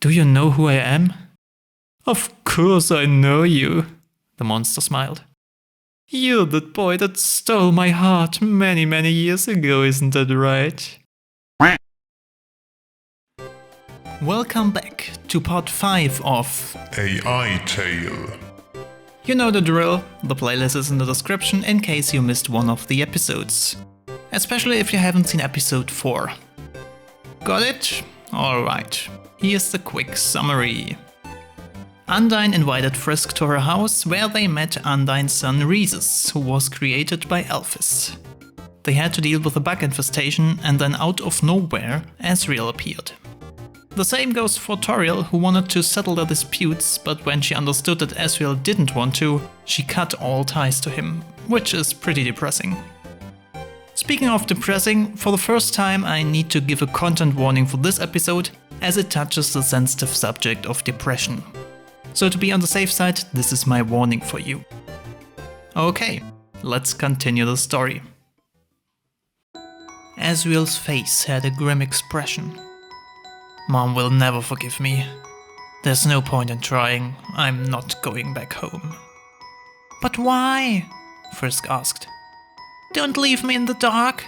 Do you know who I am? Of course I know you, the monster smiled. You're that boy that stole my heart many, many years ago, isn't that right? Welcome back to part 5 of AI Tale. You know the drill, the playlist is in the description in case you missed one of the episodes. Especially if you haven't seen episode 4. Got it? Alright, here's the quick summary. Undyne invited Frisk to her house where they met Undyne's son Rhesus, who was created by Elphys. They had to deal with a bug infestation and then out of nowhere, Asriel appeared. The same goes for Toriel, who wanted to settle their disputes, but when she understood that Asriel didn't want to, she cut all ties to him, which is pretty depressing. Speaking of depressing, for the first time I need to give a content warning for this episode, as it touches the sensitive subject of depression. So to be on the safe side, this is my warning for you. Okay, let's continue the story. Asriel's face had a grim expression. Mom will never forgive me. There's no point in trying, I'm not going back home. But why? Frisk asked. Don't leave me in the dark.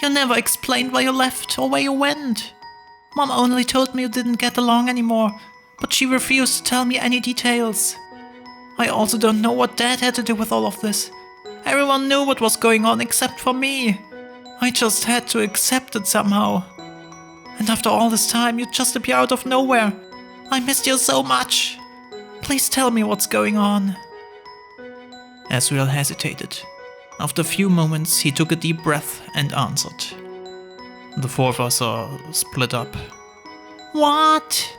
You never explained why you left or where you went. Mom only told me you didn't get along anymore, but she refused to tell me any details. I also don't know what Dad had to do with all of this. Everyone knew what was going on except for me. I just had to accept it somehow. And after all this time, you just appear out of nowhere. I missed you so much. Please tell me what's going on. Asriel hesitated. After a few moments, he took a deep breath and answered. The four of us are split up. What?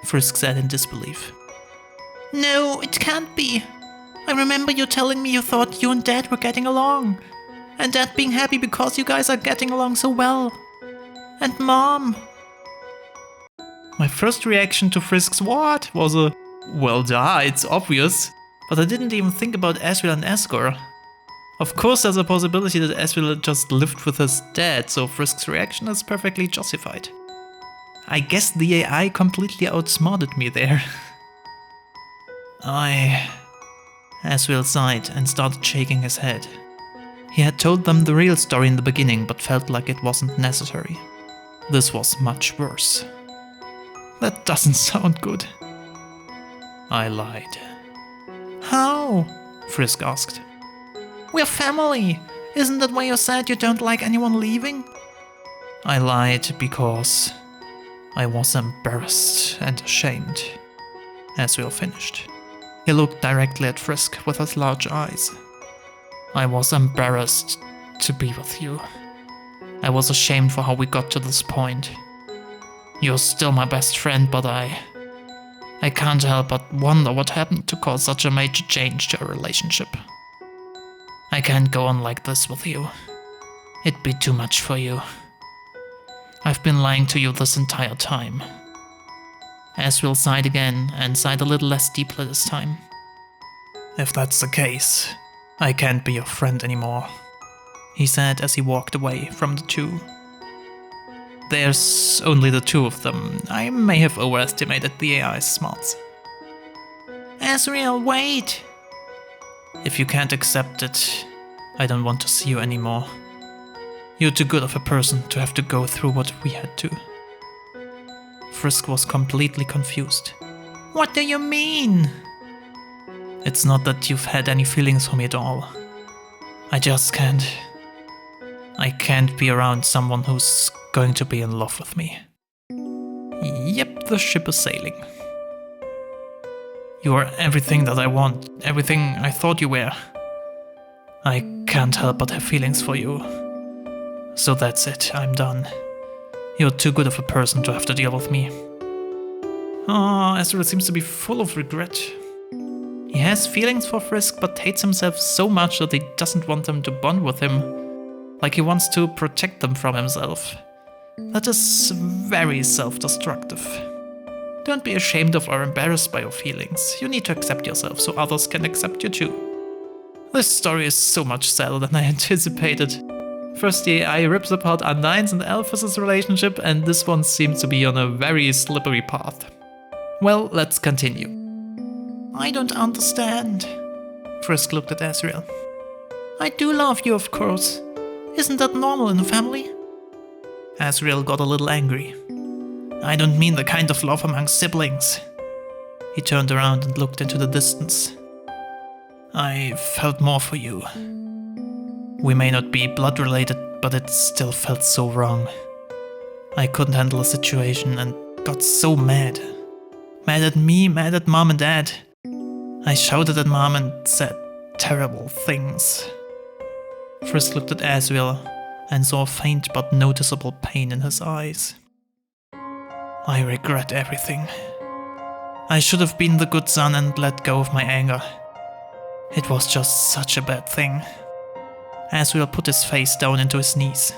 Frisk said in disbelief. No, it can't be. I remember you telling me you thought you and Dad were getting along. And Dad being happy because you guys are getting along so well. And Mom. My first reaction to Frisk's what was a, well duh, it's obvious. But I didn't even think about Asriel and Asgore. Of course there's a possibility that Asriel just lived with his dad, so Frisk's reaction is perfectly justified. I guess the AI completely outsmarted me there. Asriel sighed and started shaking his head. He had told them the real story in the beginning, but felt like it wasn't necessary. This was much worse. That doesn't sound good. I lied. How? Frisk asked. We're family. Isn't that why you said you don't like anyone leaving? I lied because I was embarrassed and ashamed. Asriel finished. He looked directly at Frisk with his large eyes. I was embarrassed to be with you. I was ashamed for how we got to this point. You're still my best friend, but I can't help but wonder what happened to cause such a major change to our relationship. I can't go on like this with you. It'd be too much for you. I've been lying to you this entire time. Asriel sighed again, and sighed a little less deeply this time. If that's the case, I can't be your friend anymore, he said as he walked away from the two. There's only the two of them. I may have overestimated the AI's smarts. Asriel, wait! If you can't accept it, I don't want to see you anymore. You're too good of a person to have to go through what we had to. Frisk was completely confused. What do you mean? It's not that you've had any feelings for me at all. I just can't. I can't be around someone who's going to be in love with me. Yep, the ship is sailing. You are everything that I want, everything I thought you were. I can't help but have feelings for you. So that's it, I'm done. You're too good of a person to have to deal with me. Oh, Asriel seems to be full of regret. He has feelings for Frisk, but hates himself so much that he doesn't want them to bond with him. Like he wants to protect them from himself. That is very self-destructive. Don't be ashamed of or embarrassed by your feelings. You need to accept yourself so others can accept you too. This story is so much sadder than I anticipated. First the AI rips apart Undyne's and Elphys' relationship, and this one seems to be on a very slippery path. Well, let's continue. I don't understand. Frisk looked at Asriel. I do love you, of course. Isn't that normal in a family? Asriel got a little angry. I don't mean the kind of love among siblings. He turned around and looked into the distance. I felt more for you. We may not be blood related, but it still felt so wrong. I couldn't handle the situation and got so mad. Mad at me, mad at Mom and Dad. I shouted at Mom and said terrible things. Frisk looked at Asriel and saw a faint but noticeable pain in his eyes. I regret everything. I should have been the good son and let go of my anger. It was just such a bad thing. Asriel put his face down into his knees.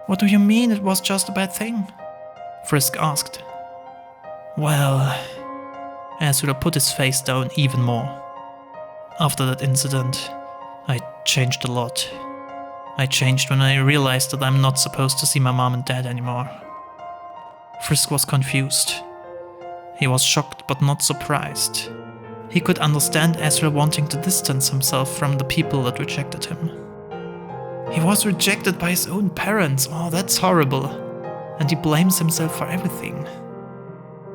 What do you mean it was just a bad thing? Frisk asked. Well, Asriel put his face down even more. After that incident, I changed a lot. I changed when I realized that I'm not supposed to see my mom and dad anymore. Frisk was confused. He was shocked but not surprised. He could understand Asriel wanting to distance himself from the people that rejected him. He was rejected by his own parents. Oh, that's horrible. And he blames himself for everything.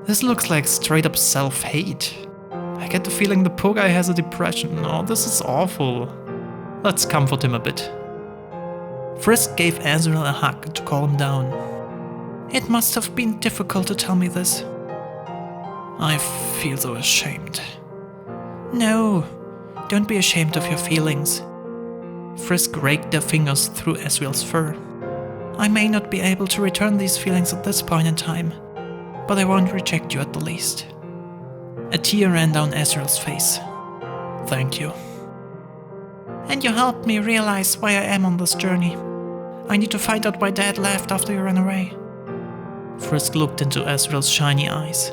This looks like straight up self-hate. I get the feeling the poor guy has a depression. Oh, this is awful. Let's comfort him a bit. Frisk gave Asriel a hug to calm him down. It must have been difficult to tell me this. I feel so ashamed. No, don't be ashamed of your feelings. Frisk raked their fingers through Asriel's fur. I may not be able to return these feelings at this point in time, but I won't reject you at the least. A tear ran down Asriel's face. Thank you. And you helped me realize why I am on this journey. I need to find out why Dad left after you ran away. Frisk looked into Asriel's shiny eyes.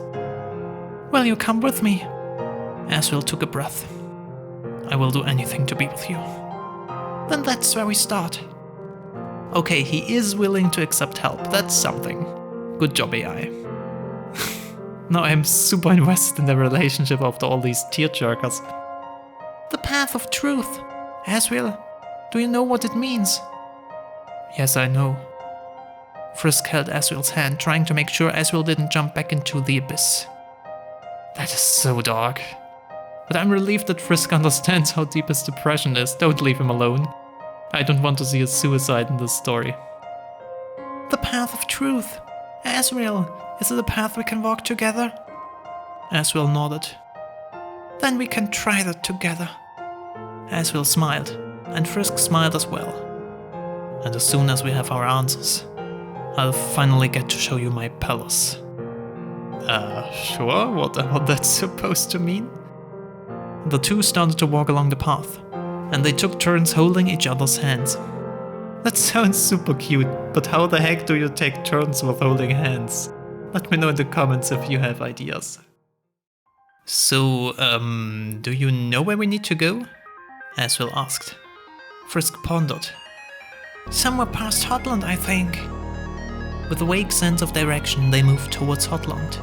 Will you come with me? Asriel took a breath. I will do anything to be with you. Then that's where we start. Okay, he is willing to accept help. That's something. Good job, AI. Now I'm super invested in the relationship after all these tearjerkers. The path of truth. Asriel, do you know what it means? Yes, I know. Frisk held Asriel's hand, trying to make sure Asriel didn't jump back into the abyss. That is so dark. But I'm relieved that Frisk understands how deep his depression is. Don't leave him alone. I don't want to see a suicide in this story. The path of truth. Asriel, is it a path we can walk together? Asriel nodded. Then we can try that together. Asriel smiled, and Frisk smiled as well. And as soon as we have our answers, I'll finally get to show you my palace. Sure, whatever that's supposed to mean. The two started to walk along the path, and they took turns holding each other's hands. That sounds super cute, but how the heck do you take turns with holding hands? Let me know in the comments if you have ideas. So, do you know where we need to go? Asriel asked. Frisk pondered. Somewhere past Hotland, I think. With a vague sense of direction, they moved towards Hotland,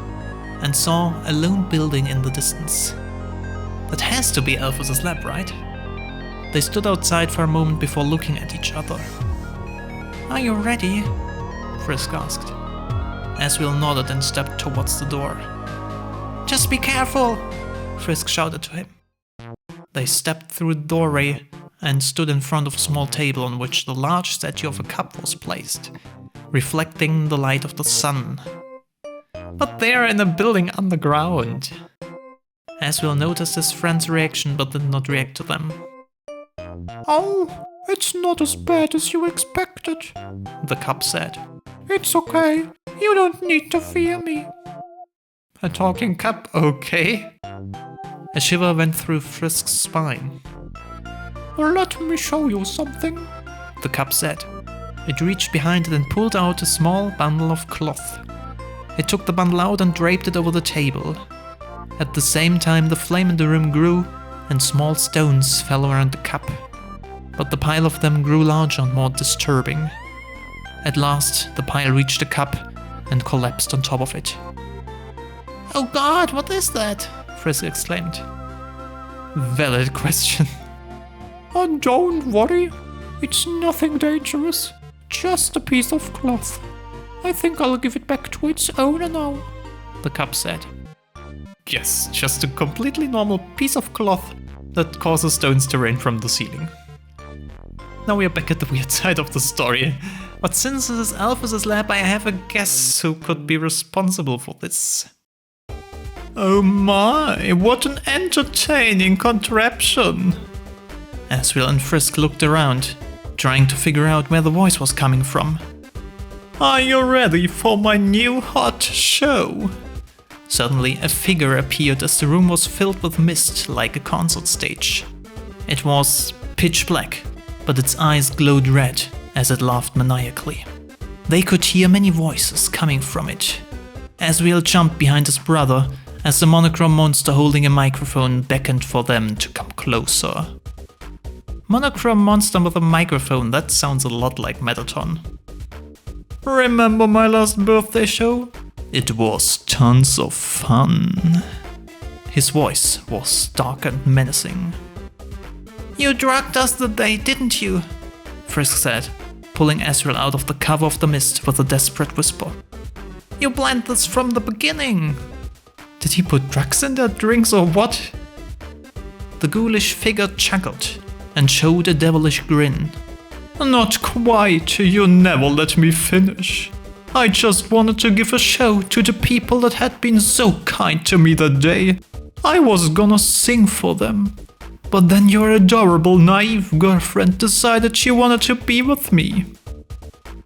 and saw a lone building in the distance. That has to be Alphys's lab, right? They stood outside for a moment before looking at each other. Are you ready? Frisk asked. Asriel nodded and stepped towards the door. Just be careful! Frisk shouted to him. They stepped through the doorway and stood in front of a small table on which the large statue of a cup was placed, reflecting the light of the sun. But they're in a building underground. Asriel noticed his friend's reaction but did not react to them. Oh, it's not as bad as you expected, the cup said. It's okay, you don't need to fear me. A talking cup, okay? A shiver went through Frisk's spine. Let me show you something, the cup said. It reached behind it and pulled out a small bundle of cloth. It took the bundle out and draped it over the table. At the same time, the flame in the room grew, and small stones fell around the cup. But the pile of them grew larger and more disturbing. At last, the pile reached the cup and collapsed on top of it. Oh god, what is that? Frisk exclaimed. Valid question. Oh, don't worry. It's nothing dangerous. Just a piece of cloth. I think I'll give it back to its owner now, the cup said. Yes, just a completely normal piece of cloth that causes stones to rain from the ceiling. Now we are back at the weird side of the story. But since it is Alphys's lab, I have a guess who could be responsible for this. Oh my, what an entertaining contraption! Asriel and Frisk looked around, trying to figure out where the voice was coming from. Are you ready for my new hot show? Suddenly, a figure appeared as the room was filled with mist like a concert stage. It was pitch black, but its eyes glowed red as it laughed maniacally. They could hear many voices coming from it. Asriel jumped behind his brother as the monochrome monster holding a microphone beckoned for them to come closer. Monochrome monster with a microphone, that sounds a lot like Mettaton. Remember my last birthday show? It was tons of fun. His voice was dark and menacing. You drugged us that day, didn't you? Frisk said, pulling Asriel out of the cover of the mist with a desperate whisper. You planned this from the beginning. Did he put drugs in their drinks or what? The ghoulish figure chuckled and showed a devilish grin. Not quite, you never let me finish. I just wanted to give a show to the people that had been so kind to me that day. I was gonna sing for them. But then your adorable, naive girlfriend decided she wanted to be with me.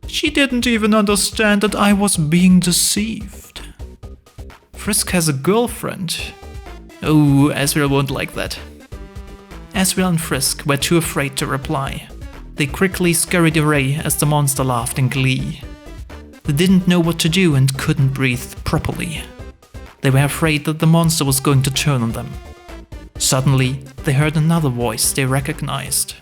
She didn't even understand that I was being deceived. Frisk has a girlfriend. Oh, Asriel won't like that. Asriel and Frisk were too afraid to reply. They quickly scurried away as the monster laughed in glee. They didn't know what to do and couldn't breathe properly. They were afraid that the monster was going to turn on them. Suddenly, they heard another voice they recognized.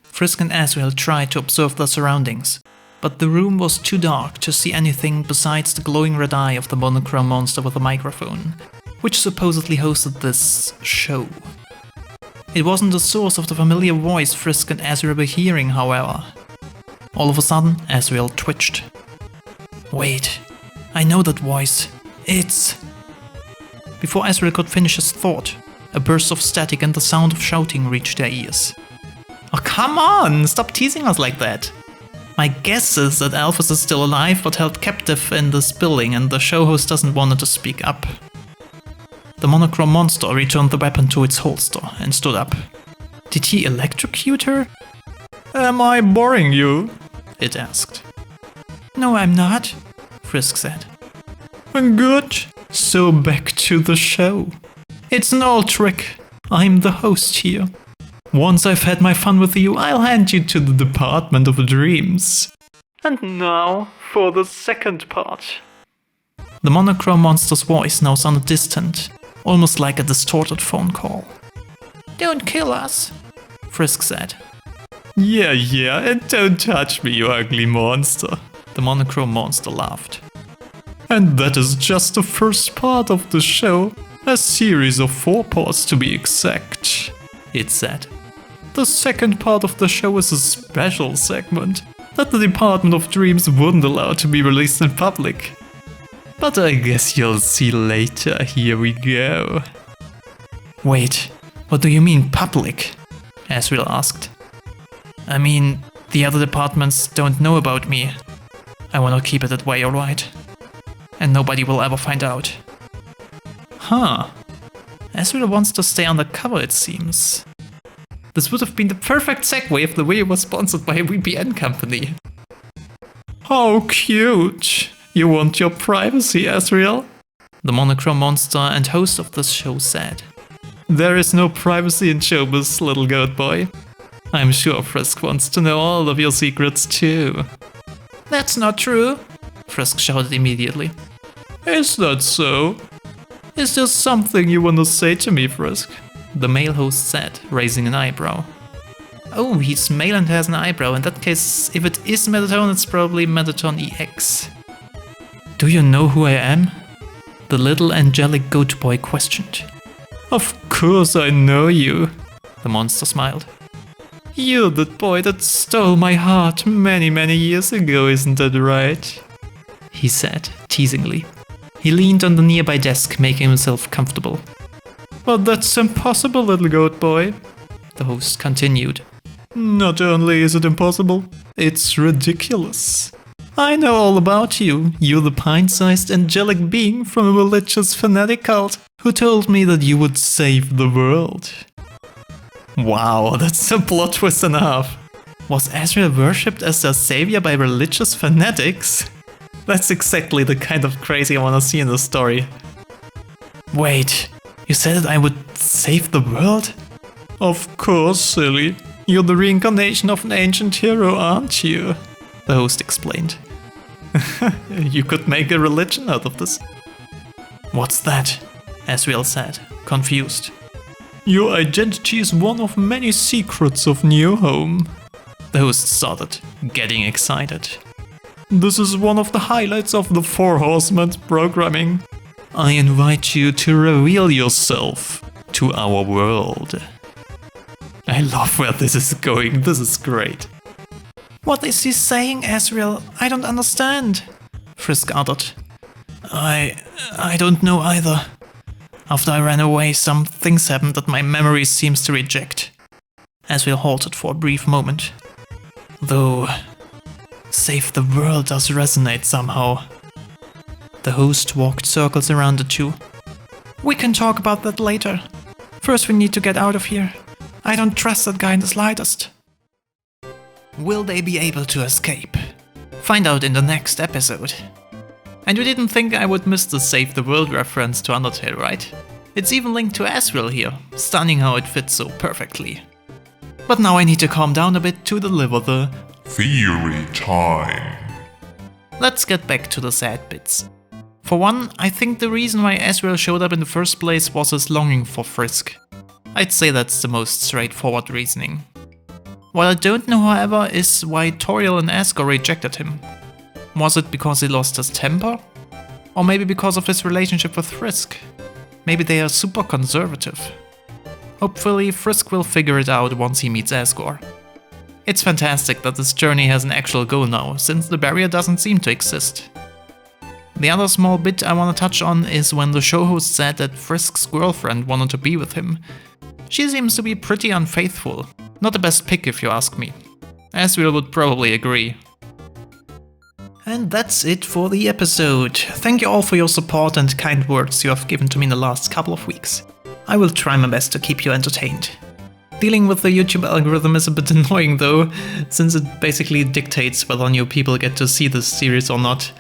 Frisk and Asriel tried to observe their surroundings, but the room was too dark to see anything besides the glowing red eye of the monochrome monster with a microphone, which supposedly hosted this show. It wasn't the source of the familiar voice Frisk and Asriel were hearing, however. All of a sudden, Asriel twitched. Wait, I know that voice. It's... Before Asriel could finish his thought, a burst of static and the sound of shouting reached their ears. Oh, come on! Stop teasing us like that! My guess is that Alphys is still alive but held captive in this building and the show host doesn't want to speak up. The monochrome monster returned the weapon to its holster and stood up. Did he electrocute her? Am I boring you? It asked. No, I'm not, Frisk said. Good. So back to the show. It's an old trick. I'm the host here. Once I've had my fun with you, I'll hand you to the Department of Dreams. And now for the second part. The monochrome monster's voice now sounded distant, almost like a distorted phone call. Don't kill us, Frisk said. Yeah, and don't touch me, you ugly monster. The monochrome monster laughed. And that is just the first part of the show, a series of 4 parts to be exact, it said. The second part of the show is a special segment that the Department of Dreams wouldn't allow to be released in public. But I guess you'll see later, here we go. Wait, what do you mean public? Asriel asked. I mean, the other departments don't know about me. I wanna keep it that way, alright? And nobody will ever find out. Huh. Asriel wants to stay undercover, it seems. This would have been the perfect segue if the video was sponsored by a VPN company. How cute! You want your privacy, Asriel? The monochrome monster and host of this show said. There is no privacy in showbiz, little goat boy. I'm sure Frisk wants to know all of your secrets too. That's not true, Frisk shouted immediately. Is that so? Is there something you want to say to me, Frisk? The male host said, raising an eyebrow. Oh, he's male and has an eyebrow. In that case, if it is Mettaton, it's probably Mettaton EX. Do you know who I am? the little angelic goat boy questioned. Of course I know you, the monster smiled. You're the boy that stole my heart many years ago, isn't that right? He said, teasingly. He leaned on the nearby desk, making himself comfortable. But that's impossible, little goat boy, the host continued. Not only is it impossible, it's ridiculous. I know all about you. You're the pint-sized angelic being from a religious fanatic cult who told me that you would save the world. Wow, that's a plot twist and a half. Was Asriel worshipped as their savior by religious fanatics? That's exactly the kind of crazy I want to see in the story. Wait, you said that I would save the world? Of course, silly. You're the reincarnation of an ancient hero, aren't you? The host explained. You could make a religion out of this. What's that? Asriel said, confused. Your identity is one of many secrets of New Home. The host started, getting excited. This is one of the highlights of the Four Horsemen programming. I invite you to reveal yourself to our world. I love where this is going, this is great. What is he saying, Asriel? I don't understand, Frisk uttered. I don't know either. After I ran away, some things happened that my memory seems to reject. Asriel halted for a brief moment. Though, save the world does resonate somehow. The host walked circles around the two. We can talk about that later. First we need to get out of here. I don't trust that guy in the slightest. Will they be able to escape? Find out in the next episode. And you didn't think I would miss the Save the World reference to Undertale, right? It's even linked to Asriel here, stunning how it fits so perfectly. But now I need to calm down a bit to deliver the Theory time. Let's get back to the sad bits. For one, I think the reason why Asriel showed up in the first place was his longing for Frisk. I'd say that's the most straightforward reasoning. What I don't know, however, is why Toriel and Asgore rejected him. Was it because he lost his temper? Or maybe because of his relationship with Frisk? Maybe they are super conservative. Hopefully Frisk will figure it out once he meets Asgore. It's fantastic that this journey has an actual goal now, since the barrier doesn't seem to exist. The other small bit I want to touch on is when the show host said that Frisk's girlfriend wanted to be with him. She seems to be pretty unfaithful. Not the best pick if you ask me. Asriel would probably agree. And that's it for the episode. Thank you all for your support and kind words you have given to me in the last couple of weeks. I will try my best to keep you entertained. Dealing with the YouTube algorithm is a bit annoying though, since it basically dictates whether new people get to see this series or not.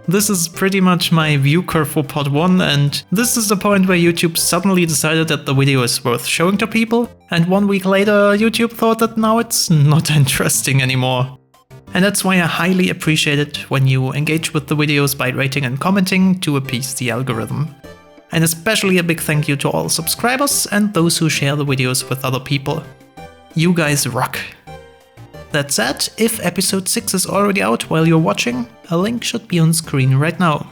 This is pretty much my view curve for part 1, and this is the point where YouTube suddenly decided that the video is worth showing to people, and 1 week later YouTube thought that now it's not interesting anymore. And that's why I highly appreciate it when you engage with the videos by rating and commenting to appease the algorithm. And especially a big thank you to all subscribers and those who share the videos with other people. You guys rock! That said, if episode 6 is already out while you're watching, a link should be on screen right now.